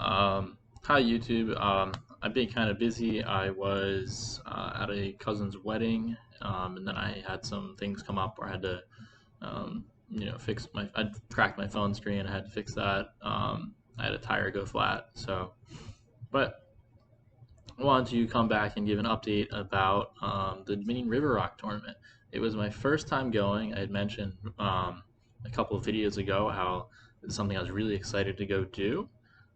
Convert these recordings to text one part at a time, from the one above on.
Hi YouTube. I've been kind of busy. I was at a cousin's wedding, and then I had some things come up where I had to, fix I cracked my phone screen. I had to fix that. I had a tire go flat. But I wanted to come back and give an update about the Dominion River Rock tournament. It was my first time going. I had mentioned a couple of videos ago how it's something I was really excited to go do.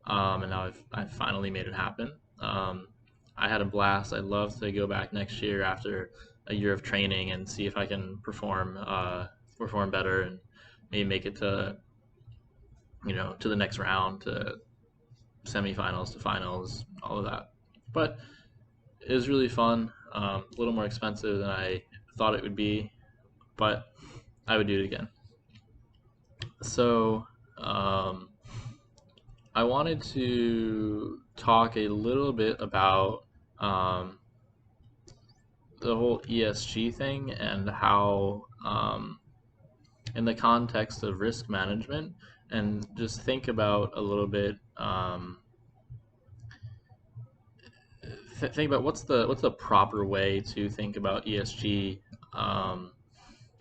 And now I've finally made it happen. I had a blast. I'd love to go back next year after a year of training and see if I can perform better and maybe make it to to the next round, to semifinals, to finals, all of that. But it was really fun. A little more expensive than I thought it would be, but I would do it again. So I wanted to talk a little bit about um, the whole ESG thing and how, in the context of risk management, and just think about a little bit. Think about what's the proper way to think about ESG,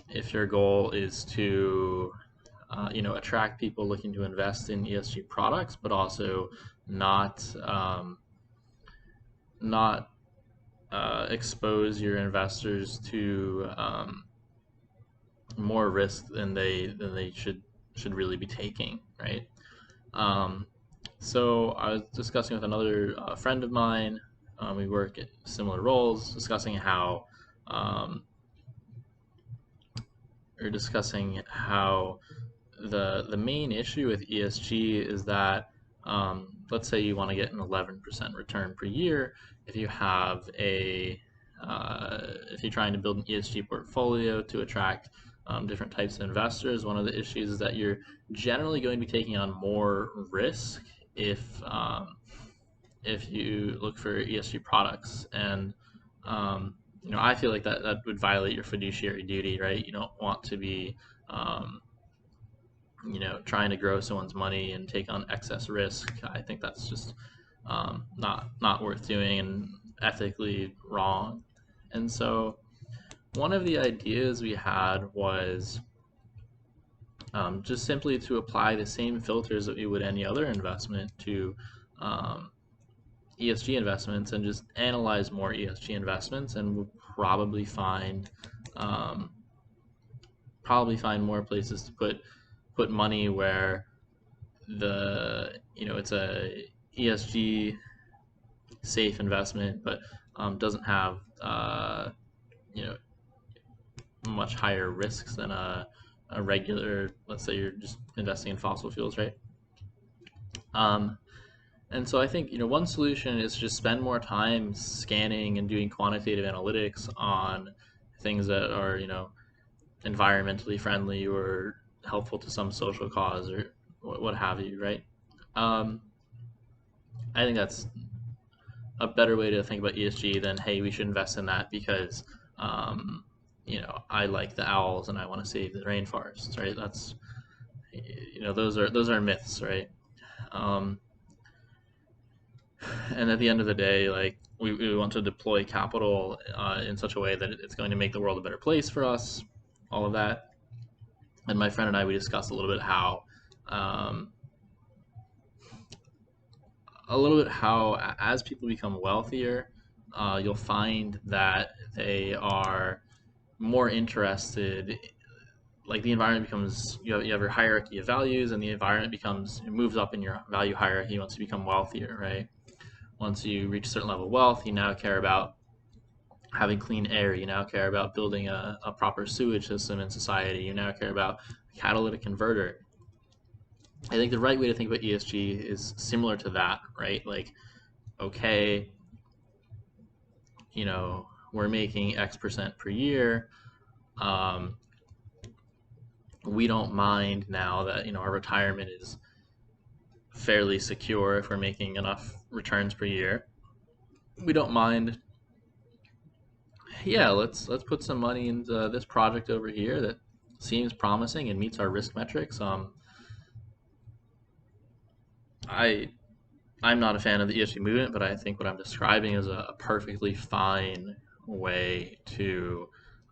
if your goal is to attract people looking to invest in ESG products, but also not expose your investors to more risk than they should really be taking, right? So I was discussing with another friend of mine. We work at similar roles, discussing how the main issue with ESG is that, let's say you want to get an 11% return per year. If you have if you're trying to build an ESG portfolio to attract different types of investors, one of the issues is that you're generally going to be taking on more risk if you look for ESG products. And I feel like that would violate your fiduciary duty, right? You don't want to be trying to grow someone's money and take on excess risk. I think that's just not worth doing and ethically wrong. And so one of the ideas we had was just simply to apply the same filters that we would any other investment to ESG investments, and just analyze more ESG investments, and we'll um, probably find more places to put money where it's a ESG safe investment, but doesn't have you know much higher risks than a regular. Let's say you're just investing in fossil fuels, right? And so I think one solution is just spend more time scanning and doing quantitative analytics on things that are environmentally friendly or helpful to some social cause or what have you, right? Um, I think that's a better way to think about ESG than, hey, we should invest in that because I like the owls and I want to save the rainforests, right? That's those are myths, right? Um, and at the end of the day, like we want to deploy capital in such a way that it's going to make the world a better place for us, all of that. And my friend and I, we discussed um, how as people become wealthier, you'll find that they are more interested. Like the environment becomes, you have your hierarchy of values, and the environment moves up in your value hierarchy once you become wealthier, right? Once you reach a certain level of wealth, you now care about having clean air. You now care about building a proper sewage system in society. You now care about a catalytic converter. I think the right way to think about ESG is similar to that, right? Like, okay, we're making X percent per year. We don't mind now that our retirement is fairly secure if we're making enough returns per year. We don't mind. Yeah, let's put some money into this project over here that seems promising and meets our risk metrics. I I'm not a fan of the ESG movement, but I think what I'm describing is a perfectly fine way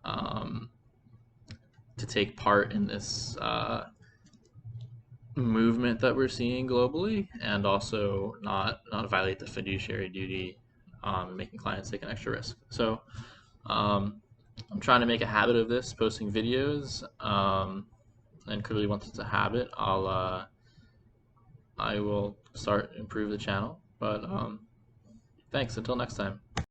um, to take part in this movement that we're seeing globally, and also not violate the fiduciary duty, making clients take an extra risk. So um, I'm trying to make a habit of this, posting videos, and clearly once it's a habit, I will start improve the channel. But thanks. Until next time.